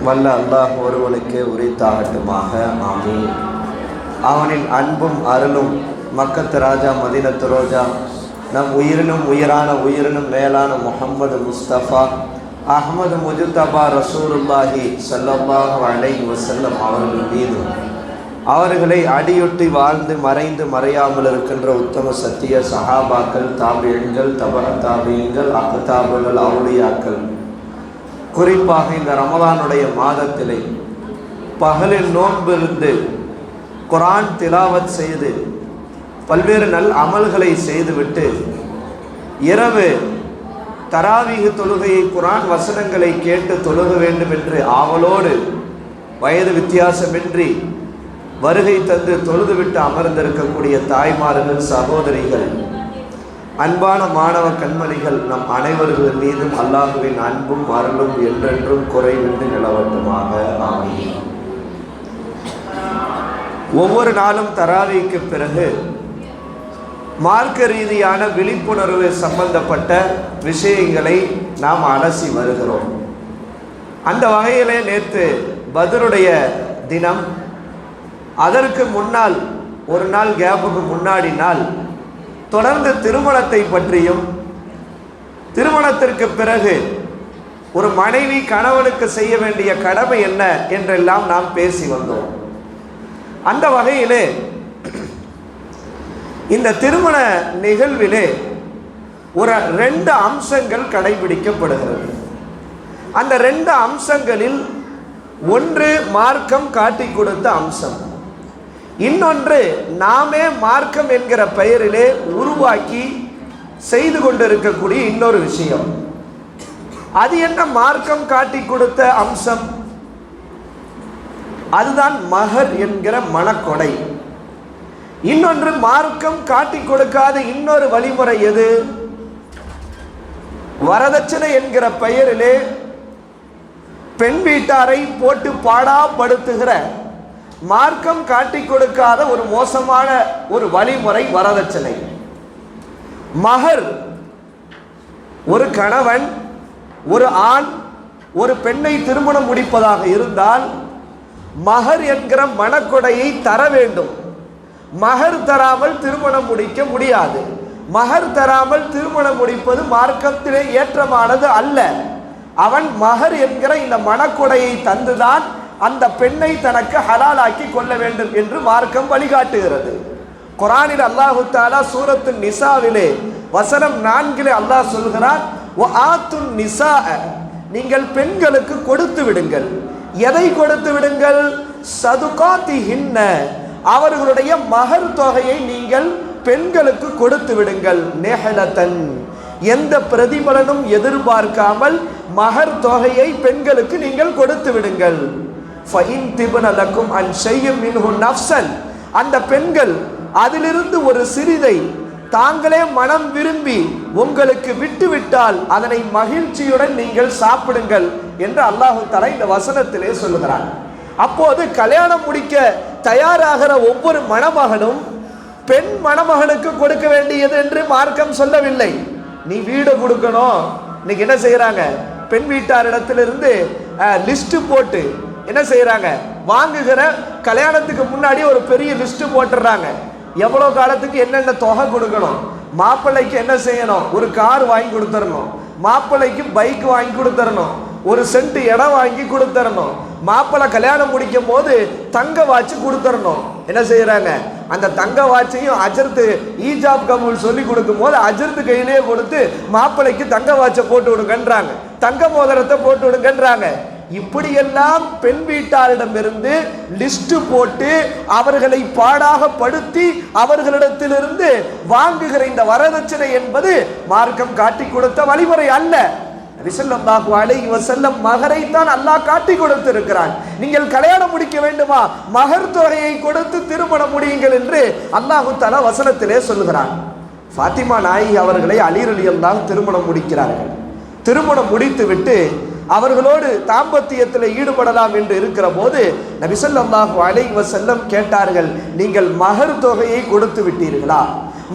வல்ல அல்லாஹ் ஒருவனுக்கே உரித்தாகட்டுமாக. ஆமீன். அவனின் அன்பும் அருளும் மக்கத்து ராஜா மதீனத்து ரோஜா நம் உயிரினும் மேலான முஹம்மது முஸ்தபா அஹ்மது முஜ்தபா ரசூலுல்லாஹி ஸல்லல்லாஹு அலைஹி வஸல்லம் அவர்கள் மீது, அவர்களை அடியொட்டி வாழ்ந்து மறைந்து மறையாமல் இருக்கின்ற உத்தம சத்திய சஹாபாக்கள், தாபியீன்கள், தபஅ தாபியீன்கள், அக்தாபுகள், அவுலியாக்கள், குறிப்பாக இந்த ரமலானுடைய மாதத்திலே பகலில் நோன்பிருந்து குர்ஆன் திலாவத் செய்து பல்வேறு நல் அமல்களை செய்துவிட்டு இரவு தராவீஹ் தொழுகையை குர்ஆன் வசனங்களை கேட்டு தொழுக வேண்டும் என்று ஆவலோடு வயது வித்தியாசமின்றி வருகை தந்து தொழுதுவிட்டு அமர்ந்திருக்கக்கூடிய தாய்மார்கள், சகோதரிகள், அன்பான மாணவ கண்மணிகள், நம் அனைவர்கள் மீதும் அல்லாஹுவின் அன்பும் அருளும் என்றென்றும் குறைவின்றி நிலவட்டுமாக. ஆமீன். ஒவ்வொரு நாளும் தராவீக்கு பிறகு மார்க்க ரீதியான விழிப்புணர்வு சம்பந்தப்பட்ட விஷயங்களை நாம் அலசி வருகிறோம். அந்த வகையிலே நேற்று பத்ருடைய தினம், அதற்கு முன்னால் ஒரு நாள் கேப்புக்கு முன்னாடி நாள் தொடர்ந்து திருமணத்தை பற்றியும், திருமணத்திற்கு பிறகு ஒரு மனைவி கணவனுக்கு செய்ய வேண்டிய கடமை என்ன என்றெல்லாம் நாம் பேசி வந்தோம். அந்த வகையிலே இந்த திருமண நிகழ்விலே ஒரு 2 அம்சங்கள் கடைபிடிக்கப்படுகிறது. அந்த 2 அம்சங்களில் ஒன்று மார்க்கம் காட்டி கொடுத்த அம்சம், இன்னொன்று நாமே மார்க்கம் என்கிற பெயரிலே உருவாக்கி செய்து கொண்டிருக்கக்கூடிய இன்னொரு விஷயம். அது என்ன மார்க்கம் காட்டி கொடுத்த அம்சம்? அதுதான் மஹர் என்கிற மணக்கொடை. இன்னொன்று மார்க்கம் காட்டி கொடுக்காத இன்னொரு வழிமுறை எது? வரதட்சணை என்கிற பெயரிலே பெண் வீட்டாரை போட்டு பாடாப்படுத்துகிற, மார்க்கம் காட்டி கொடுக்காத ஒரு மோசமான ஒரு வழிமுறை வரதட்சணை. மஹர், ஒரு கணவன் ஒரு ஆண் ஒரு பெண்ணை திருமணம் முடிப்பதாக இருந்தால் மஹர் என்கிற மணக்கொடையை தர வேண்டும். மஹர் தராமல் திருமணம் முடிக்க முடியாது. மஹர் தராமல் திருமணம் முடிப்பது மார்க்கத்திலே ஏற்றமானது அல்ல. அவன் மஹர் என்கிற இந்த மணக்கொடையை தந்துதான் அந்த பெண்ணை தனக்கு ஹலாலாக்கி கொள்ள வேண்டும் என்று மார்க்கம் வழிகாட்டுகிறது. குர்ஆனில் அல்லாஹு தஆலா சூரத்து நிசாவிலே வசனம் 4 அல்லாஹ் சொல்கிறான், வஆத்துன் நிசாஅ, நீங்கள் பெண்களுக்கு கொடுத்து விடுங்கள். எதை கொடுத்து விடுங்கள்? சதுகாத்திஹின்ன, அவர்களுடைய மஹர் தொகையை நீங்கள் பெண்களுக்கு கொடுத்து விடுங்கள். நெஹலத்தன், எந்த பிரதிபலனும் எதிர்பார்க்காமல் மஹர் தொகையை பெண்களுக்கு நீங்கள் கொடுத்து விடுங்கள். ஃபஇன் திப்ன லக்கும் அன் ஷைஇம் மின்ஹு நஃப்ஸன், அந்த பெண்கள் அதிலிருந்து ஒரு சிறிதை தாங்களே மனம் விரும்பி உங்களுக்கு விட்டுவிட்டால் அதனை மகிழ்ச்சியுடன் நீங்கள் சாப்பிடுங்கள் என்று அல்லாஹு தஆலா இந்த வசனத்திலே சொல்லுகிறான். அப்போது கல்யாணம் முடிக்க தயாராகிற ஒவ்வொரு மணமகனும் பெண் மணமகனுக்கு கொடுக்க வேண்டியது என்று மார்க்கம் சொல்லவில்லை. நீ வீடு கொடுக்கணும். இன்னைக்கு என்ன செய்யறாங்க? பெண் வீட்டாரிடத்திலிருந்து லிஸ்ட் போட்டு என்ன செய்யறாங்க? வாங்குகிற கல்யாணத்துக்கு முன்னாடி ஒரு பெரிய லிஸ்ட் போட்டுறாங்க. எவ்வளோ காலத்துக்கு என்னென்ன தொகை கொடுக்கணும், மாப்பிள்ளைக்கு என்ன செய்யணும், ஒரு கார் வாங்கி கொடுத்துடணும், மாப்பிள்ளைக்கு பைக் வாங்கி கொடுத்துடணும், ஒரு சென்ட் இடம் வாங்கி கொடுத்துடணும், மாப்பிள்ளை கல்யாணம் முடிக்கும் போது தங்க வாட்சி கொடுத்துடணும். என்ன செய்யறாங்க? அந்த தங்க வாட்சையும் அஜர்த்து ஈஜாப் கபூல் சொல்லி கொடுக்கும் போது அஜர்த்து கையிலேயே கொடுத்து மாப்பிள்ளைக்கு தங்க வாட்சை போட்டு விடுங்கன்றாங்க, தங்க மோதிரத்தை போட்டு விடுங்கன்றாங்க. இப்படியெல்லாம் பெண் வீட்டாரிடமிருந்து லிஸ்ட் போட்டு அவர்களை பாடாக படுத்தி அவர்களிடத்திலிருந்து வாங்குகிற இந்த வரதட்சணை என்பது மார்க்கம் காட்டி கொடுத்த வழிமுறை அல்ல. ஸல்லல்லாஹு அலைஹி வஸல்லம் மஹரை தான் அல்லாஹ் காட்டி கொடுத்திருக்கிறான். நீங்கள் கல்யாணம் முடிக்க வேண்டுமா, மஹர் தொகையை கொடுத்து திருமணம் முடியுங்கள் என்று அல்லாஹு தஆலா வசனத்திலே சொல்கிறான். ஃபாத்திமா நாயகி அவர்களை அலி ரலியல்லாஹு திருமணம் முடிக்கிறார்கள். திருமணம் முடித்துவிட்டு அவர்களோடு தாம்பத்தியத்தில் ஈடுபடலாம் என்று இருக்கிற போது நபி ஸல்லல்லாஹு அலைஹி வஸல்லம் கேட்டார்கள், நீங்கள் மஹர் தொகையை கொடுத்து விட்டீர்களா?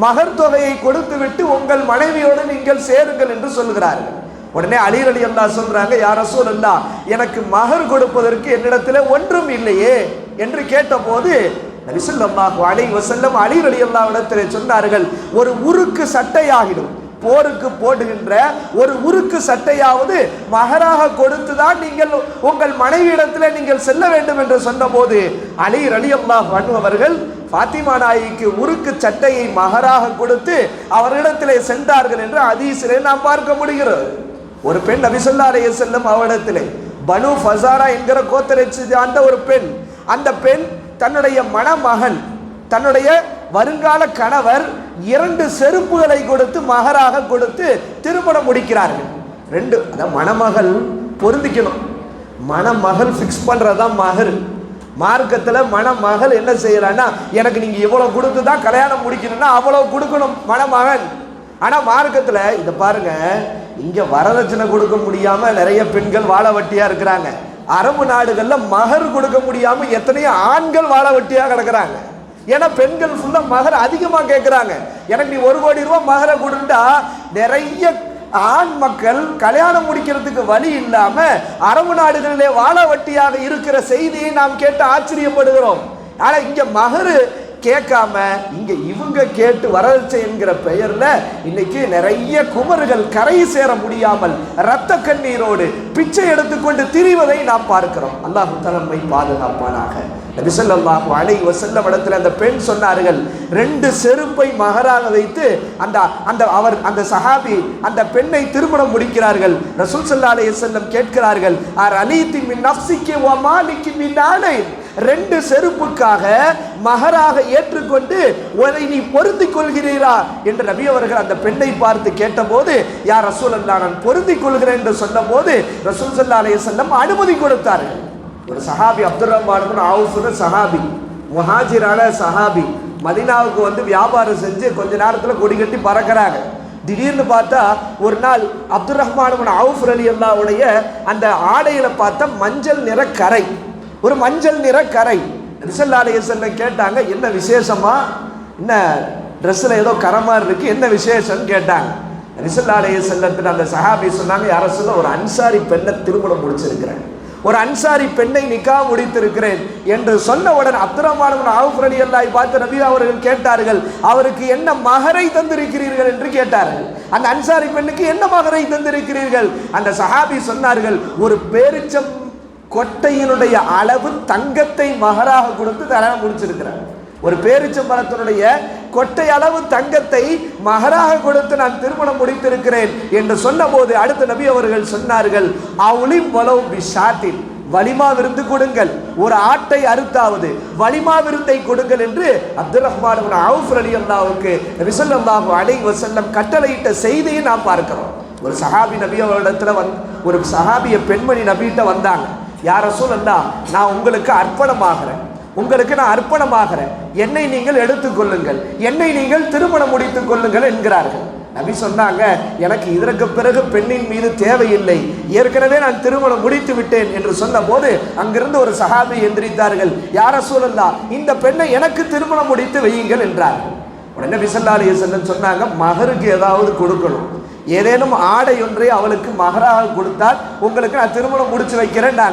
மஹர் தொகையை கொடுத்து விட்டு உங்கள் மனைவியோடு நீங்கள் சேருங்கள் என்று சொல்கிறார்கள். உடனே அலி ரலியல்லாஹு சொல்றாங்க, யா ரசூலல்லாஹ், எனக்கு மகர் கொடுப்பதற்கு என்னிடத்தில் ஒன்றும் இல்லையே என்று கேட்டபோது நபி ஸல்லல்லாஹு அலைஹி வஸல்லம் அலி ரலியல்லாஹு இடத்தில் சொன்னார்கள், ஒரு உருக்கு சட்டையாகிடும், போருக்கு போடுகின்ற ஒரு உருக்கு சட்டையாவது மகராக கொடுத்துதான் நீங்கள் உங்கள் மனைவியிடத்தில் நீங்கள் செல்ல வேண்டும் என்று சொன்னபோது அலி ரலியல்லாஹு அன்ஹு அவர்கள் ஃபாத்திமா நாயிக்கு உருக்கு சட்டையை மகராக கொடுத்து அவரிடத்திலே சென்றார்கள் என்று ஹதீஸிலே நாம் பார்க்க முடிகிறது. ஒரு பெண் நபி ஸல்லல்லாஹு அலைஹி வஸல்லம் அவரிடத்திலே பனு ஃபஸாரா என்கிற கோத்திரத்தை சேர்ந்த ஒரு பெண், அந்த பெண் தன்னுடைய மணமகன், தன்னுடைய வருங்கால கணவர் 2 செருப்புகளை கொடுத்து மகராக கொடுத்து திருமணம் முடிக்கிறார்கள். 2 அதான் மணமகள் பொருந்திக்கணும், மணமகள் ஃபிக்ஸ் பண்றதுதான் மகர். மார்க்கத்தில் மணமகள் என்ன செய்யறான்னா, எனக்கு நீங்க இவ்வளவு கொடுத்து தான் கல்யாணம் முடிக்கணும்னா அவ்வளவு கொடுக்கணும் மணமகன். ஆனா மார்க்கத்தில் இதை பாருங்க, இங்க வரதட்சணை கொடுக்க முடியாம நிறைய பெண்கள் வாழ வட்டியா இருக்கிறாங்க. அரபு நாடுகள்ல மகர் கொடுக்க முடியாம எத்தனையோ ஆண்கள் வாழ வட்டியா கிடக்குறாங்க. ஏன்னா பெண்கள் ஃபுல்லா மகர் அதிகமா கேட்கிறாங்க. எனக்கு நீ 1 கோடி ரூபாய் மகரை கொடுத்தா நிறைய ஆண் மக்கள் கல்யாணம் முடிக்கிறதுக்கு வழி இல்லாம அரபு நாடுகளிலே வாழ வட்டியாக இருக்கிற செய்தியை நாம் கேட்டு ஆச்சரியப்படுகிறோம். ஆனா இங்க மகரு கேட்காம இங்க இவங்க கேட்டு வரதட்சை என்கிற பெயர்ல இன்னைக்கு நிறைய குமர்கள் கரை சேர முடியாமல் இரத்த கண்ணீரோடு பிச்சை எடுத்துக்கொண்டு திரிவதை நாம் பார்க்கிறோம். அல்லாஹ் நம்மை பாதுகாப்பானாக. நபி ஸல்லல்லாஹு அலைஹி வஸல்லம் இடத்துல அந்த பெண் சொன்னார்கள், 2 செருப்பை மகராக வைத்து அந்த சஹாபி அந்த பெண்ணை திருமணம் முடிக்கிறார்கள். ரசூல் ஸல்லல்லாஹு அலைஹி வஸல்லம் கேட்கிறார்கள், அலீதி மின் நஃப்ஸிகி வ மாலிகி மின் ஆலைன், 2 செருப்புக்காக மகராக ஏற்றுக்கொண்டு அதை நீ பொருந்திக் கொள்கிறீரா என்று நபி அவர்கள் அந்த பெண்ணை பார்த்து கேட்டபோது, யா ரசூலல்லாஹ், நான் பொருந்திக் கொள்கிறேன் என்று சொன்னபோது ரசூல் ஸல்லல்லாஹு அலைஹி வஸல்லம் அனுமதி கொடுத்தார்கள். ஒரு சஹாபி அப்துர் ரஹ்மான் இப்னு அவுஃப் சஹாபி, முஹாஜிரான சஹாபி, மதீனாவுக்கு வந்து வியாபாரம் செஞ்சு கொஞ்ச நேரத்தில் கொடி கட்டி பறக்கிறாங்க. திடீர்னு பார்த்தா ஒரு நாள் அப்துர் ரஹ்மான் இப்னு அவுஃப் ரலியல்லாஹு உடைய அந்த ஆடையில பார்த்தா மஞ்சள் நிற கரை, ஒரு மஞ்சள் நிற கரை. நபி ஸல்லல்லாஹு அலைஹி வஸல்லம் கேட்டாங்க, என்ன விசேஷமா, என்ன ட்ரெஸ்ஸில் ஏதோ கரை மாதிரி இருக்கு, என்ன விசேஷம்னு கேட்டாங்க. நபி ஸல்லல்லாஹு அலைஹி வஸல்லம் அந்த சஹாபி சொன்னாங்க, யா ரசூலல்லாஹ், ஒரு அன்சாரி பெண்ணை திருமணம் முடிச்சிருக்கிறேன், ஒரு அன்சாரி பெண்ணை நிக்கா முடித்திருக்கிறேன் என்று சொன்னவுடன் அப்துர் ரஹ்மான் இப்னு அவுஃப் ரலியல்லாஹு பார்த்து நபி அவர்கள் கேட்டார்கள், அவருக்கு என்ன மகரை தந்திருக்கிறீர்கள் என்று கேட்டார்கள். அந்த அன்சாரி பெண்ணுக்கு என்ன மகரை தந்திருக்கிறீர்கள்? அந்த சஹாபி சொன்னார்கள், ஒரு பேரிச்சம் கொட்டையினுடைய அளவு தங்கத்தை மகராக கொடுத்து கல்யாணம் முடிச்சிருக்கிறார். ஒரு பேரிச்சம்பழத்தினுடைய கொட்டை அளவு தங்கத்தை மகராக கொடுத்து நான் திருமணம் முடித்திருக்கிறேன் என்று சொன்னபோது அடுத்த நபி அவர்கள் சொன்னார்கள், அவுலிம் வலவ் பிஷாத்தின், வலிமா விருந்து கொடுங்கள், ஒரு ஆட்டை அறுத்தாவது வலிமா விருந்தை கொடுங்கள் என்று அப்துர் ரஹ்மான் இப்னு அவுஃப் ரலியல்லாஹுக்கு நபி ஸல்லல்லாஹு அலைஹி வஸல்லம் கட்டளையிட்ட செய்தியை நாம் பார்க்கிறோம். ஒரு சஹாபி நபி அவரிடத்துல ஒரு சஹாபிய பெண்மணி நபிகிட்ட வந்தாங்க, யா ரசூலல்லாஹ், நான் உங்களுக்கு அர்ப்பணமாகிறேன், உங்களுக்கு நான் அர்ப்பணமாகிறேன், என்னை நீங்கள் எடுத்துக்கொள்ளுங்கள், என்னை நீங்கள் திருமணம் முடித்துக் கொள்ளுங்கள் என்கிறார்கள். நபி சொன்னாங்க, எனக்கு இதற்கு பிறகு பெண்ணின் மீது தேவையில்லை, ஏற்கனவே நான் திருமணம் முடித்து விட்டேன் என்று சொன்ன போது அங்கிருந்து ஒரு சஹாபி எந்திரித்தார்கள், யா ரசூலல்லாஹ், இந்த பெண்ணை எனக்கு திருமணம் முடித்து வையுங்கள் என்றார்கள். உடனே நபி ஸல்லல்லாஹு அலைஹி வஸல்லம் சொன்னாங்க, மகருக்கு ஏதாவது கொடுக்கணும், ஏதேனும் ஆடை ஒன்றை அவளுக்கு மகராக கொடுத்தால் உங்களுக்கு நான் திருமணம் முடிச்சு வைக்கிறேன்.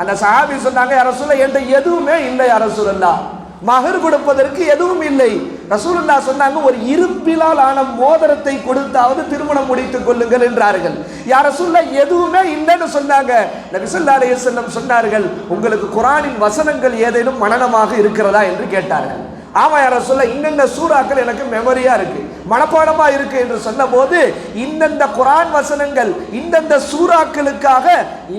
அந்த சஹாபி சொன்னாங்க, யா ரசூலல்லாஹ், என்கிட்ட எதுவுமே இல்லை யா ரசூலல்லாஹ், மகர் கொடுப்பதற்கு எதுவும் இல்லை. ரசூலுல்லாஹ் சொன்னாங்க, ஒரு இரும்பிலால் ஆன மோதிரத்தை கொடுத்தாவது திருமணம் முடித்துக் கொள்ளுங்கள் என்றார்கள். யா ரசூலல்லாஹ், எதுவுமே இல்லைன்னு சொன்னாங்க. நபி ஸல்லல்லாஹு அலைஹி வஸல்லம் சொன்னார்கள், உங்களுக்கு குர்ஆனின் வசனங்கள் ஏதேனும் மனனமாக இருக்கிறதா என்று கேட்டார்கள். ஆமா யா ரசூலல்லாஹ், இன்னென்ன சூறாக்கள் எனக்கு மெமரியா இருக்கு, மனப்பாடமா இருக்கு என்று சொன்ன போது, இந்தந்த குர்ஆன் வசனங்கள் இந்தந்த சூறாக்களுக்காக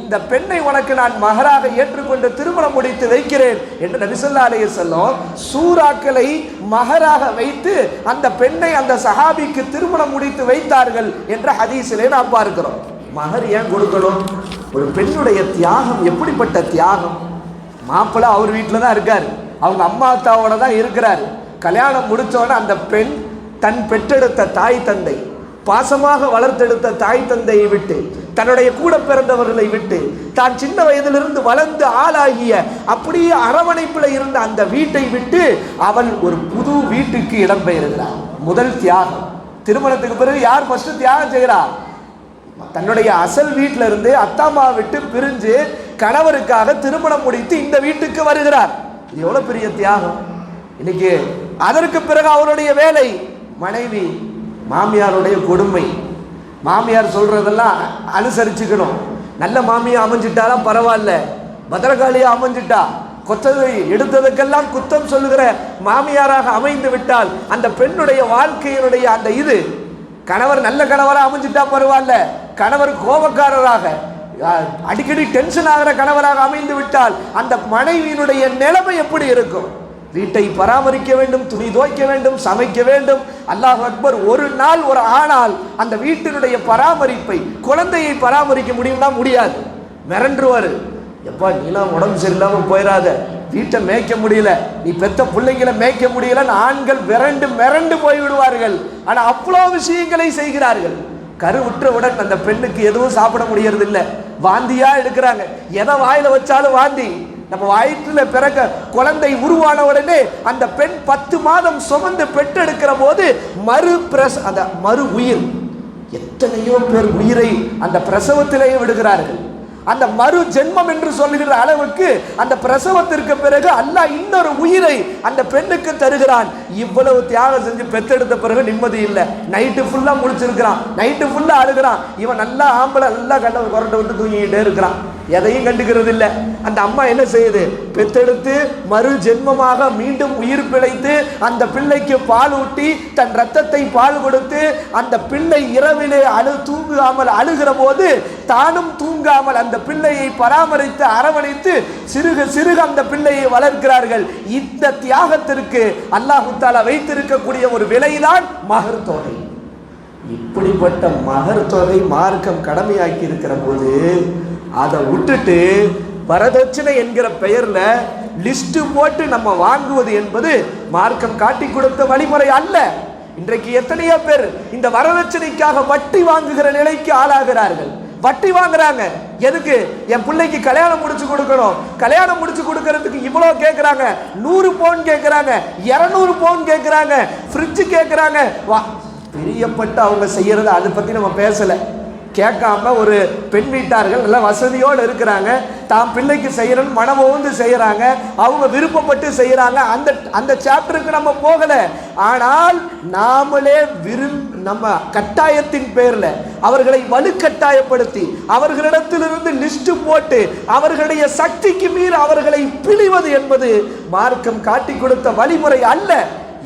இந்த பெண்ணை உனக்கு நான் மகராக ஏற்றுக்கொண்டு திருமணம் முடித்து வைக்கிறேன் என்று நபி ஸல்லல்லாஹு அலைஹி வஸல்லம் சூறாக்களை மகராக வைத்து அந்த பெண்ணை அந்த சஹாபிக்கு திருமணம் முடித்து வைத்தார்கள் என்ற ஹதீஸிலே நாம் பார்க்கிறோம். மகர் ஏன் கொடுக்கணும்? ஒரு பெண்ணுடைய தியாகம் எப்படிப்பட்ட தியாகம்! மாப்பிள்ளை அவர் வீட்டில் தான் இருக்காரு, அவங்க அம்மா அத்தாவோட தான் இருக்கிறார். கல்யாணம் முடித்தோடனே அந்த பெண் தன் பெற்றெடுத்த தாய் தந்தை, பாசமாக வளர்த்தெடுத்த தாய் தந்தையை விட்டு, தன்னுடைய கூட பிறந்தவர்களை விட்டு, தான் சின்ன வயதிலிருந்து வளர்ந்து ஆளாகிய அப்படியே அரவணைப்பில் இருந்த அந்த வீட்டை விட்டு அவள் ஒரு புது வீட்டுக்கு இடம்பெயர்கிறார். முதல் தியாகம். திருமணத்துக்கு பிறகு யார் ஃபர்ஸ்ட் தியாகம் செய்கிறார்? தன்னுடைய அசல் வீட்டில இருந்து அத்தாமா விட்டு பிரிஞ்சு கணவருக்காக திருமணம் முடித்து இந்த வீட்டுக்கு வருகிறார். இது எவ்வளவு பெரிய தியாகம். இன்னைக்கு அதற்கு பிறகு அவருடைய வேலை மனைவி, மாமியாருடைய கொடுமை. மாமியார் சொல்றதெல்லாம் அனுசரிச்சுக்கணும். நல்ல மாமியா அமைஞ்சிட்டாலும் பரவாயில்ல, பத்திரகாளியா அமைஞ்சிட்டா, கொத்ததை எடுத்ததுக்கெல்லாம் குத்தம் சொல்லுகிற மாமியாராக அமைந்து விட்டால் அந்த பெண்ணுடைய வாழ்க்கையினுடைய அந்த இது, கணவர் நல்ல கணவராக அமைஞ்சிட்டா பரவாயில்ல, கணவர் கோபக்காரராக அடிக்கடி டென்ஷன் ஆகிற கணவராக அமைந்து விட்டால் அந்த மனைவியினுடைய நிலைமை எப்படி இருக்கும்? வீட்டை பராமரிக்க வேண்டும், துணி துவைக்க வேண்டும், சமைக்க வேண்டும். அல்லாஹ் அக்பர். ஒரு நாள் ஒரு ஆணால் அந்த வீட்டினுடைய பராமரிப்பை, குழந்தையை பராமரிக்க முடியும்னா முடியாது. மிரண்டுருவாரு. எப்பா நீலாம் உடம்பு சரியில்லாம போயிடாத, வீட்டை மேய்க்க முடியல, நீ பெத்த பிள்ளைங்களை மேய்க்க முடியலன்னு ஆண்கள் மிரண்டு போய் விடுவார்கள். ஆனா அவ்வளோ விஷயங்களை செய்கிறார்கள். கருவுற்றவுடன் அந்த பெண்ணுக்கு எதுவும் சாப்பிட முடியறது இல்லை, வாந்தியா எடுக்கிறாங்க. எதை வாயில வச்சாலும் வாந்தி. நம்ம வயிற்றுல பிறக்க குழந்தை உருவான உடனே அந்த பெண் 10 மாதம் சுமந்து பெற்றெடுக்கிற போது மறு உயிர், எத்தனையோ பேர் உயிரை அந்த பிரசவத்திலேயே விடுகிறார்கள். அந்த மறு ஜென்மம் என்று சொல்லுகிற அளவுக்கு அந்த பிரசவத்திற்கு பிறகு அல்லாஹ் இன்னொரு உயிரை அந்த பெண்ணுக்கு தருகிறான். இவ்வளவு தியாகம் செஞ்சு பெத்தெடுத்த பிறகு நிம்மதி இல்லை. நைட்டு ஃபுல்லா முடிச்சிருக்கிறான், நைட்டு ஃபுல்லா அழுகிறான். இவன் நல்லா ஆம்பளை, நல்லா கண்ட கொரட்டை விட்டு தூங்கிக்கிட்டே இருக்கிறான், எதையும் கண்டுக்கிறது இல்லை. அந்த அம்மா என்ன செய்யுது? பெத்தெடுத்து மறு ஜென்மமாக மீண்டும் உயிர் பிழைத்து அந்த பிள்ளைக்கு பால் ஊட்டி தன் ரத்தத்தை பால் கொடுத்து அந்த பிள்ளை இரவிலே தூங்காமல் அழுகிற போது தானும் தூங்காமல் அந்த பிள்ளையை பராமரித்து அரவணைத்து சிறுக சிறுக அந்த பிள்ளையை வளர்க்கிறார்கள். இந்த தியாகத்திற்கு அல்லாஹ் தஆலா வைத்திருக்கக்கூடிய ஒரு விலைதான் மஹர் தொகை. இப்படிப்பட்ட மஹர் தொகை மார்க்கம் கடமையாக்கி இருக்கிற போது அதை விட்டுட்டு வரதட்சணை என்கிற பெயர்ல லிஸ்ட் போட்டு நம்ம வாங்குவது என்பது மார்க்கம் காட்டி கொடுத்த வழிமுறை அல்ல. இன்றைக்கு எத்தனையோ பேர் இந்த வரதட்சணைக்காக வட்டி வாங்குகிற நிலைக்கு ஆளாகிறார்கள். வட்டி வாங்குறாங்க. எதுக்கு? என் பிள்ளைக்கு கல்யாணம் முடிச்சு கொடுக்கணும், கல்யாணம் முடிச்சு கொடுக்கறதுக்கு இவ்வளவு கேட்கிறாங்க, 100 பவுன் கேட்கிறாங்க, 200 பவுன் கேட்கிறாங்க, ஃப்ரிட்ஜ் கேட்கிறாங்க. பிரியப்பட்டு அவங்க செய்யறது அதை பத்தி நம்ம பேசல. கேட்காம ஒரு பெண் வீட்டார்கள் நல்ல வசதியோடு இருக்கிறாங்க, தாம் பிள்ளைக்கு செய்யறன்னு மனமோந்து செய்யறாங்க, அவங்க விருப்பப்பட்டு செய்யறாங்க. அந்த சாப்டருக்கு நம்ம போகல. ஆனால் நாமளே நம்ம கட்டாயத்தின் பேர்ல அவர்களை வலுக்கட்டாயப்படுத்தி அவர்களிடத்திலிருந்து லிஸ்ட் போட்டு அவர்களுடைய சக்திக்கு மீறி அவர்களை பிழிவது என்பது மார்க்கம் காட்டி கொடுத்த வழிமுறை அல்ல.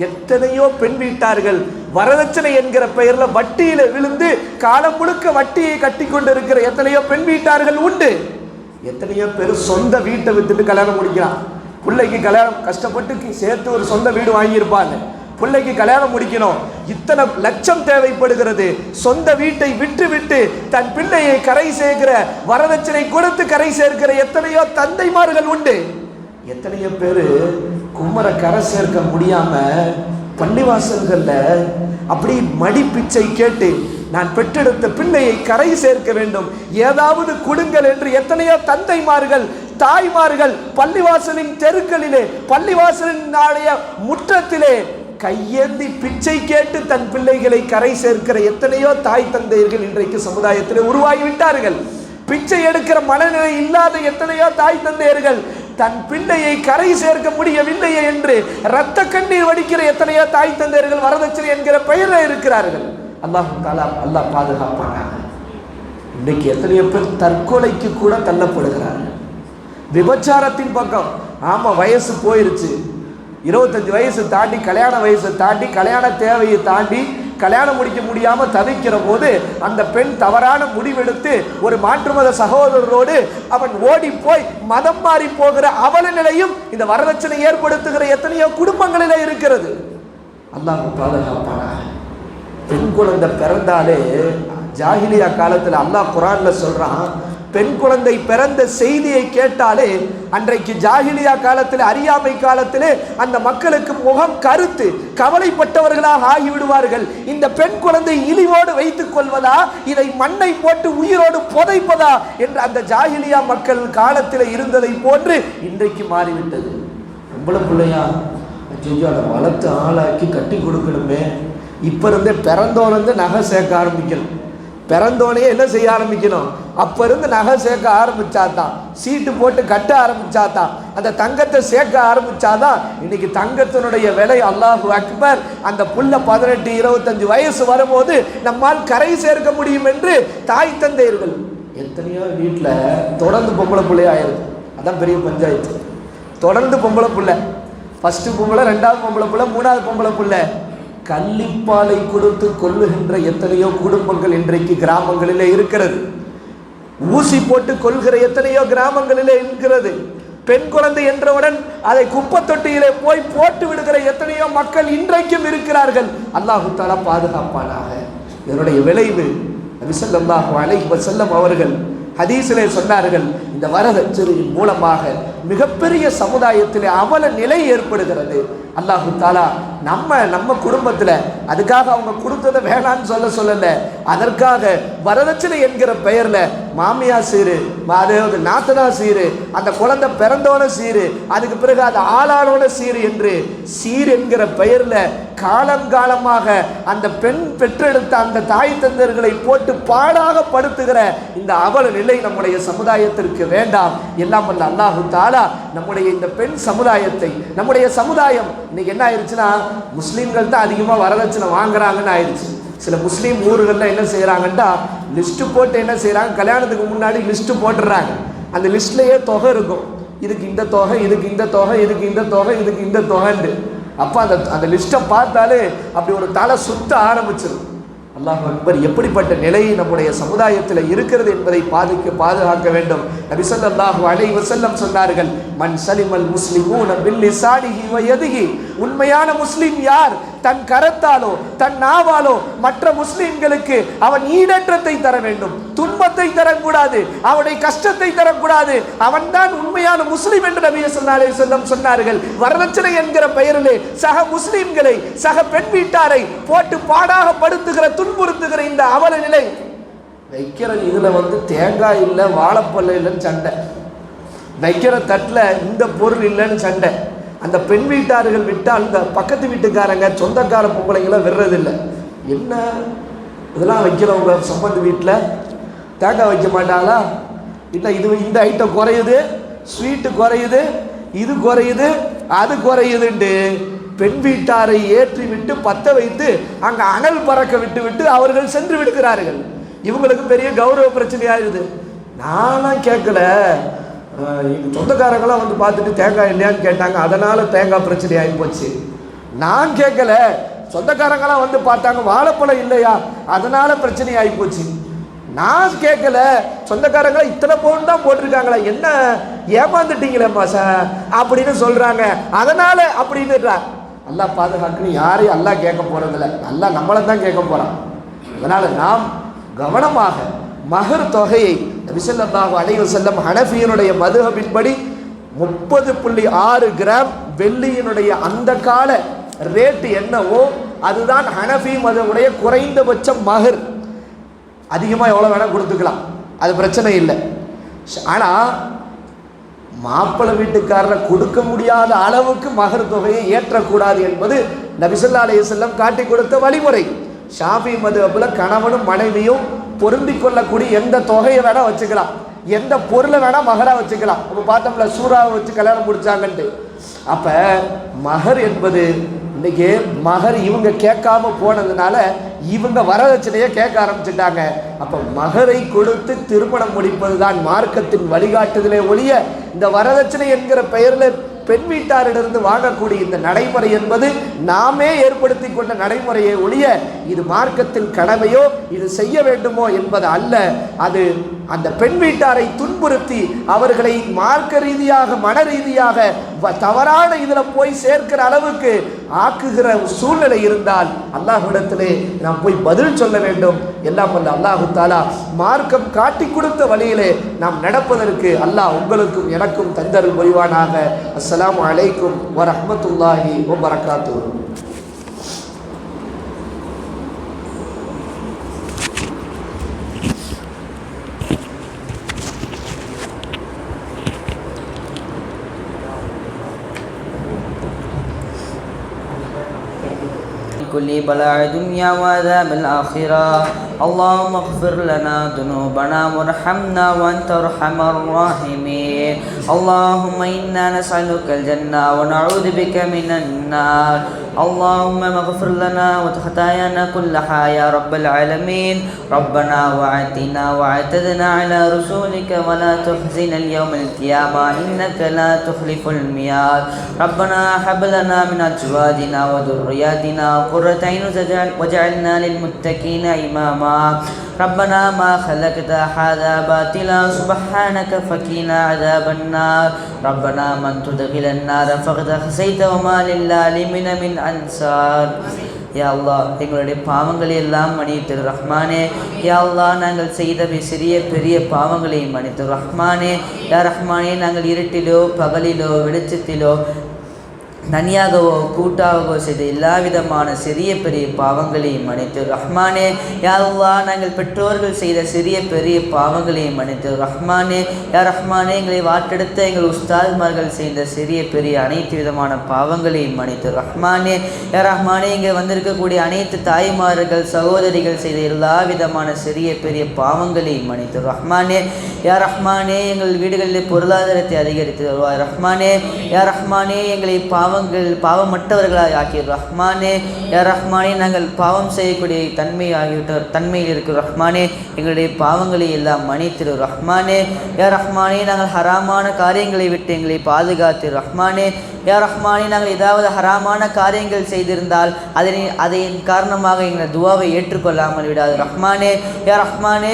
எத்தனையோ பெண் வீட்டார்கள் வரதட்சணை என்கிற பெயர்ல வட்டியில விழுந்து காலம் முழுக்க வட்டியை கட்டி கொண்டு இருக்கிற எத்தனையோ பெண் வீட்டார்கள் உண்டு. எத்தனையோ பேர் சொந்த வீட்டை வித்துட்டு கல்யாணம் முடிக்கிறான். பிள்ளைக்கு கல்யாணம் கஷ்டப்பட்டு சேர்த்து ஒரு சொந்த வீடு வாங்கியிருப்பாங்க. பிள்ளைக்கு கல்யாணம் முடிக்கணும், இத்தனை லட்சம் தேவைப்படுகிறது. சொந்த வீட்டை விட்டு விட்டு தன் பிள்ளையை கரை சேர்க்கிற, வரதட்சணை கொடுத்து கரை சேர்க்கிற எத்தனையோ தந்தைமார்கள் உண்டு. எத்தனையோ பேரு குமர கரை சேர்க்க முடியாம பள்ளிவாசல்கள்ல அப்படி மடி பிச்சை கேட்டு நான் பெற்றெடுத்த பிள்ளையை கரை சேர்க்க வேண்டும், ஏதாவது கொடுங்கள் என்று எத்தனையோ தந்தைமார்கள் தாய்மார்கள் பள்ளிவாசலின் தெருக்களிலே பள்ளிவாசலின் முற்றத்திலே கையேந்தி பிச்சை கேட்டு தன் பிள்ளைகளை கரை சேர்க்கிற எத்தனையோ தாய் தந்தையர்கள் இன்றைக்கு சமுதாயத்திலே உருவாகிவிட்டார்கள். பிச்சை எடுக்கிற மனநிலை இல்லாத எத்தனையோ தாய் தந்தையர்கள் தன் பிள்ளையை கரை சேர்க்க முடியவில்லை என்று இரத்த கண்ணீர் வடிக்கிற எத்தனையோ தாய் தந்தையர்கள் வரதட்சணை என்கிற பெயரில் இருக்கிறார்கள். அல்லாஹ் பாதுகாப்பானாக. இன்னைக்கு எத்தனையோ பேர் தற்கொலைக்கு கூட தள்ளப்படுகிறார்கள். விபச்சாரத்தின் பக்கம். ஆமா, வயசு போயிருச்சு, 25 வயசு தாண்டி கல்யாண வயசை தாண்டி கல்யாண தேவையை தாண்டி கல்யாணம் முடிக்க முடியாம தவிக்கிற போது அந்த பெண் தவறான முடிவெடுத்து ஒரு மாற்று மத சகோதரரோடு அவன் ஓடி போய் மதம் மாறி போகிற அவல நிலையும் இந்த வரதட்சணை ஏற்படுத்துகிற எத்தனையோ குடும்பங்களிலே இருக்கிறது. அல்லாஹ் பாதுகாப்பானாக. பெண் குழந்தை பிறந்தாலே ஜாஹிலியா காலத்தில் அல்லாஹ் குர்ஆன்ல சொல்றான், பெண் குழந்தை பிறந்த செய்தியை கேட்டாலே அன்றைக்கு ஜாஹிலியா காலத்தில் அறியாமை காலத்திலே அந்த மக்களுக்கு முகம் கருத்து கவலைப்பட்டவர்களாக ஆகிவிடுவார்கள். இந்த பெண் குழந்தை இழிவோடு வைத்துக் கொள்வதா, இதை மண்ணை போட்டு உயிரோடு புதைப்பதா என்று அந்த ஜாஹிலியா மக்கள் காலத்தில் இருந்ததை போன்று இன்றைக்கு மாறிவிட்டது. நம்மள பிள்ளையா அதை வளர்த்து ஆளாக்கி கட்டி கொடுக்கணுமே, இப்ப இருந்தே பிறந்தோன்னு நகை சேர்க்க ஆரம்பிக்கணும். பிறந்தோடனே என்ன செய்ய ஆரம்பிக்கணும்? அப்ப இருந்து நகை சேர்க்க ஆரம்பிச்சாதான், சீட்டு போட்டு கட்ட ஆரம்பிச்சாதான், அந்த தங்கத்தை சேர்க்க ஆரம்பிச்சாதான் இன்னைக்கு தங்கத்தினுடைய விலை அல்லாஹு அக்பர். அந்த புள்ள 18-25 வயசு வரும்போது நம்மால் கரை சேர்க்க முடியும் என்று தாய் தந்தையர்கள் எத்தனையோ வீட்டில் தொடர்ந்து பொம்பளை பிள்ளையா ஆயிருக்கு. அதான் பெரிய பஞ்சாயத்து. தொடர்ந்து பொம்பளை பிள்ளை, ஃபர்ஸ்ட் பொம்பளை, ரெண்டாவது பொம்பளை பிள்ளை, மூணாவது பொம்பளை பிள்ளை. கள்ளிப்பாலை கொடுத்து கொல்லுகின்ற எத்தனையோ குடும்பங்கள் இன்றைக்கு கிராமங்களிலே இருக்கிறது. ஊசி போட்டு கொள்கிற எத்தனையோ கிராமங்களிலே இருக்கிறது. பெண் குழந்தை என்றவுடன் அதை குப்பை தொட்டியிலே போய் போட்டு விடுகிற எத்தனையோ மக்கள் இன்றைக்கும் இருக்கிறார்கள். அல்லாஹு தஆலா பாதுகாப்பானாக. இதனுடைய விளைவு நபி ஸல்லல்லாஹு அலைஹி வஸல்லம் அவர்கள் ஹதீஸிலே சொன்னார்கள், இந்த வரதட்சணையின் மூலமாக மிகப்பெரிய சமுதாயத்திலே அவல நிலை ஏற்படுகிறது. அல்லாஹு தாலா நம்ம குடும்பத்தில் அதுக்காக அவங்க கொடுத்ததை வேணான்னு சொல்லலை, அதற்காக வரதட்சணை என்கிற பெயரில் மாமியா சீரு, அதாவது நாத்தனா சீரு, அந்த குழந்தை பிறந்தோன சீரு, அதுக்கு பிறகு அது ஆளானோட சீரு என்று சீர் என்கிற பெயரில் காலங்காலமாக அந்த பெண் பெற்றெடுத்த அந்த தாய் தந்தர்களை போட்டு பாடாக படுத்துகிற இந்த அவல நிலை நம்முடைய சமுதாயத்திற்கு வேண்டாம். எல்லாம் வல்ல அல்லாஹு தாலா நம்முடைய இந்த பெண் சமுதாயத்தை, நம்முடைய சமுதாயம் இன்னைக்கு என்ன ஆயிடுச்சுன்னா, முஸ்லீம்கள் தான் அதிகமாக வரதட்சணை வாங்குறாங்கன்னு ஆயிடுச்சு. சில முஸ்லீம் ஊர்களில் என்ன செய்கிறாங்கன்னா, லிஸ்ட்டு போட்டு என்ன செய்கிறாங்க, கல்யாணத்துக்கு முன்னாடி லிஸ்ட்டு போட்டுடுறாங்க. அந்த லிஸ்ட்லேயே தொகை இருக்கும், இதுக்கு இந்த தொகை, இதுக்கு இந்த தொகை, இதுக்கு இந்த தொகை, இதுக்கு இந்த தொகைண்டு. அப்போ அந்த லிஸ்ட்டை பார்த்தாலே அப்படி ஒரு தலை சுத்த ஆரம்பிச்சிடும். அல்லாஹ் அக்பர். எப்படிப்பட்ட நிலை நம்முடைய சமுதாயத்தில் இருக்கிறது என்பதை பாதுகாக்க வேண்டும். நபி ஸல்லல்லாஹு அலைஹி வஸல்லம் சொன்னார்கள், மன் சலிமல் முஸ்லிமூன பில்லிசானிஹி வ யதிஹி. உண்மையான முஸ்லிம் யார்? தன் கரத்தாலோ தன் நாவாலோ மற்ற முஸ்லிம்களுக்கு அவன் ஈடேற்றத்தை தர வேண்டும், துன்பத்தை தரக்கூடாது, அவனுடைய கஷ்டத்தை தரக்கூடாது. அவன் தான் உண்மையான முஸ்லிம் என்று நபி ஸல்லல்லாஹு அலைஹி வஸல்லம் சொன்னார்கள். வரதட்சணை என்கிற பெயரிலே சக முஸ்லிம்களை, சக பெண் வீட்டாரை போட்டு பாடாக படுத்துகிற, துன்புறுத்துகிற இந்த அவல நிலை. வைக்கிற இதுல தேங்காய் இல்லை, வாழைப்பழம் இல்லைன்னு சண்டை, வைக்கிற தட்டில் இந்த பொருள் இல்லைன்னு சண்டை. அந்த பெண் வீட்டார்கள் விட்டால் அந்த பக்கத்து வீட்டுக்காரங்க, சொந்தக்கார பொம்பளைங்களாம் விடுறதில்லை. என்ன இதெல்லாம் வைக்கிறவங்க சம்பந்த வீட்டில் தேங்காய் வைக்க மாட்டாங்களா? இல்லை, இது இந்த ஐட்டம் குறையுது, ஸ்வீட்டு குறையுது, இது குறையுது, அது குறையுதுண்டு பெண் வீட்டாரை ஏற்றி விட்டு பற்ற வைத்து அங்கே அனல் பறக்க விட்டு விட்டு அவர்கள் சென்று விடுகிறார்கள். இவங்களுக்கு பெரிய கௌரவ பிரச்சனையாகுது. நான்லாம் கேட்கல, எங்கள் சொந்தக்காரங்களாம் பார்த்துட்டு தேங்காய் இல்லையான்னு கேட்டாங்க, அதனால் தேங்காய் பிரச்சனை ஆகி போச்சு. நான் கேட்கல, சொந்தக்காரங்களாம் பார்த்தாங்க வாழைப்பழம் இல்லையா, அதனால் பிரச்சனை ஆகி போச்சு. நான் கேட்கல, சொந்தக்காரங்களா இத்தனை பவுன் தான் போட்டிருக்காங்களா, என்ன ஏமாந்துட்டீங்களேம்மா சார் அப்படின்னு சொல்கிறாங்க, அதனால் அப்படின்னுறா. அல்லாஹ் பாதுகாக்கணும். யாரையும் அல்லாஹ் கேட்க போகிறதில்ல, அல்லாஹ் நம்மளை தான் கேட்க போகிறான். அதனால் நாம் கவனமாக மஹர் தொகையை நபி ஸல்லல்லாஹு அலைஹி வஸல்லம் ஹனஃபியினுடைய மதுஹபின்படி 30.6 கிராம் வெள்ளியினுடைய அந்த கால ரேட்டு என்னவோ அதுதான் ஹனஃபி மதுவுடைய குறைந்தபட்சம் மஹர். அதிகமாக எவ்வளோ வேணால் கொடுத்துக்கலாம், அது பிரச்சனை இல்லை. ஆனால் மாப்பிள்ளை வீட்டுக்காரரை கொடுக்க முடியாத அளவுக்கு மஹர் தொகையை ஏற்றக்கூடாது என்பது நபி ஸல்லல்லாஹு அலைஹி வஸல்லம் காட்டி கொடுத்த வழிமுறை. ஷாஃபி மதுஹபில் கணவனும் மனைவியும் பொருந்தி கொள்ளக்கூடிய எந்த தொகையை வேணால் வச்சுக்கலாம், எந்த பொருளை வேணால் மகராக வச்சுக்கலாம். அப்போ பார்த்தோம்ல, சூறாவை வச்சு கல்யாணம் முடிச்சாங்கன்ட்டு. அப்போ மஹர் என்பது இன்னைக்கு மஹர் இவங்க கேட்காம போனதுனால இவங்க வரதட்சணையை கேட்க ஆரம்பிச்சுட்டாங்க. அப்போ மஹரை கொடுத்து திருமணம் முடிப்பது தான் மார்க்கத்தின் வழிகாட்டுதலே ஒழிய இந்த வரதட்சணை என்கிற பெயரில் பெண் வீட்டாரிடமிருந்து வாங்கக்கூடிய இந்த நடைமுறை என்பது நாமே ஏற்படுத்தி கொண்ட நடைமுறையை ஒழிய இது மார்க்கத்தின் கடமையோ இது செய்ய வேண்டுமோ என்பது அல்ல. அது அந்த பெண் வீட்டாரை துன்புறுத்தி அவர்களை மார்க்க ரீதியாக மன ரீதியாக தவறான இதில் போய் சேர்க்கிற அளவுக்கு ஆக்குகிற சூழ்நிலை இருந்தால் அல்லாஹ்விடத்திலே நாம் போய் பதில் சொல்ல வேண்டும். எல்லாம் வல்ல அல்லாஹு தாலா மார்க்கம் காட்டி கொடுத்த வழியிலே நாம் நடப்பதற்கு அல்லாஹ் உங்களுக்கும் எனக்கும் தந்தருள் புரிவானாக. அஸ்ஸலாமு அலைக்கும் வரஹ்மத்துல்லாஹி வபரகாத்துஹு. كل بلاء الدنيا وعذاب الآخرة اللهم اغفر لنا ذنوبنا وارحمنا وأنت أرحم الراحمين. اللهم إنا نسألك الجنة ونعوذ بك من النار. اللهم اغفر لنا وخطايانا كلها يا رب العالمين. ربنا وآتنا وعتدنا على رسولك ولا تخزنا اليوم القيامة إنك لا تخلف الميعاد. ربنا هب لنا من أزواجنا وذرياتنا قرة أعين واجعلنا للمتقين إماما. ربنا ما خلقت هذا باطلا سبحانك فقنا عذاب النار. ربنا من تدخل النار فقد خزيته وما للظالمين من أنصار. யா அல்லாஹ் எங்களுடைய பாவங்களை எல்லாம் மன்னித்து ரஹ்மானே. யா அல்லாஹ் நாங்கள் செய்த சிறிய பெரிய பாவங்களை மன்னித்து ரஹ்மானே. யா ரஹ்மானே நாங்கள் இருட்டிலோ பகலிலோ வெளிச்சத்திலோ தனியாகவோ கூட்டாகவோ செய்த எல்லா விதமான சிறிய பெரிய பாவங்களையும் மன்னித்து ரஹ்மானே. யா அல்லாஹ் நாங்கள் பெற்றோர்கள் செய்த சிறிய பெரிய பாவங்களையும் மன்னித்து ரஹ்மானே. யா ரஹ்மானே எங்களை வாட்டெடுத்த எங்கள் உஸ்தாத்மார்கள் செய்த சிறிய பெரிய அனைத்து விதமான பாவங்களையும் மன்னித்து ரஹ்மானே. யா ரஹ்மானே இங்கே வந்திருக்கக்கூடிய அனைத்து தாய்மார்கள் சகோதரிகள் செய்த எல்லா விதமான சிறிய பெரிய பாவங்களையும் மன்னித்து ரஹ்மானே. யா ரஹ்மானே எங்கள் வீடுகளில் பொருளாதாரத்தை அதிகரித்து வருவாய் ரஹ்மானே. யா ரஹ்மானே எங்களை பாவமற்றவர்களாக ஆக்கிய ரஹ்மானே. யா ரஹ்மானே நாங்கள் பாவம் செய்யக்கூடிய தன்மையில் இருக்கிற ரஹ்மானே எங்களுடைய பாவங்களை எல்லாம் மன்னித்திரு ரஹ்மானே. யா ரஹ்மானே நாங்கள் ஹராமான காரியங்களை விட்டு எங்களை பாதுகாத்து ரஹ்மானே. யா ரஹ்மானே நாங்கள் ஏதாவது ஹராமான காரியங்கள் செய்திருந்தால் அதன் காரணமாக எங்கள் துவாவை ஏற்றுக்கொள்ளாமல் விடாது ரஹ்மானே. யா ரஹ்மானே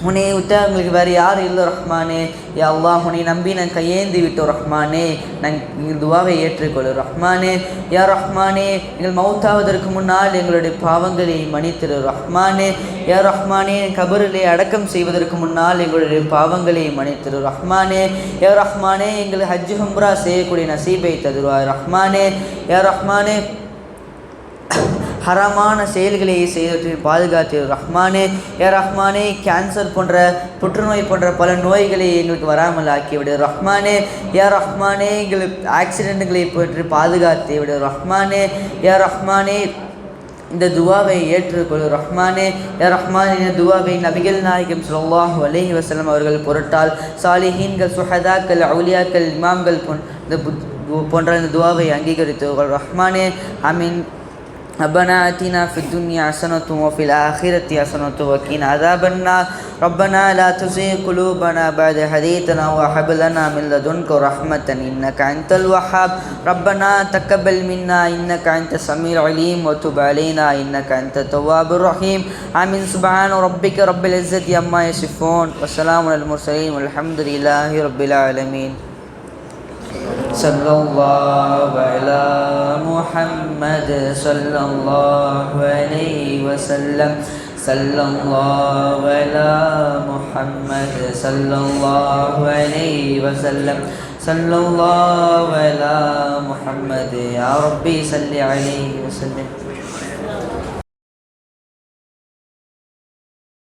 உன்னை உத்தவங்களுக்கு வேறு யாரும் இல்லை ரஹ்மானே. யா அல்லாஹ் உன்னை நம்பி நான் கையேந்தி விட்டோம் ரஹ்மானே. நாங்கள் துவாவை ஏற்றுக்கொள்ளும் ரஹ்மானே. யா ரஹ்மானே எங்கள் மௌத்தாவதற்கு முன்னால் எங்களுடைய பாவங்களை மன்னித்திரு ரஹ்மானே. யா ரஹ்மானே கபரிலே அடக்கம் செய்வதற்கு முன்னால் எங்களுடைய பாவங்களை மன்னித்திரு ரஹ்மானே. யா ரஹ்மானே எங்கள் ஹஜ் உம்ரா செய்யக்கூடிய நசீபை தருவாய் ரஹ்மானே. யா ரஹ்மானே ஹராமான செயல்களை செய்து பாதுகாத்து ரஹ்மானே. யா ரஹ்மானே கேன்சர் போன்ற புற்றுநோய் போன்ற பல நோய்களை எங்களுக்கு வராமல் ஆக்கிவிடு ரஹ்மானே. யா ரஹ்மானே எங்களுக்கு ஆக்சிடென்ட்களை பற்றி பாதுகாத்து விடு ரஹ்மானே. யா ரஹ்மானே இந்த துவாவை ஏற்றுக்கொள் ரஹ்மானே. யா ரஹ்மானே இந்த துவாவை நபிகள் நாயகம் ஸல்லல்லாஹு அலைஹி வஸல்லம் அவர்கள் பொருட்டால் சாலிஹீன்கள் சுஹதாக்கள் அவுலியாக்கள் இமாம்கள் போன்ற இந்த துவாவை அங்கீகரித்து ரஹ்மானே. ஆமீன். ربنا آتنا في الدنيا حسنة وفي الآخرة حسنة وقنا عذاب النار. ربنا لا تزغ قلوبنا بعد إذ هديتنا وهب لنا من لدنك رحمة إنك أنت الوهاب. ربنا تقبل منا إنك أنت السميع العليم وتب علينا إنك أنت التواب الرحيم. آمين. سبحان ربك رب العزة عما يصفون وسلام على المرسلين والحمد لله رب العالمين. صلى الله على محمد صلى الله عليه وسلم. صلى الله على محمد صلى الله عليه وسلم. صلى الله على محمد يا ربي صل عليه وسلم.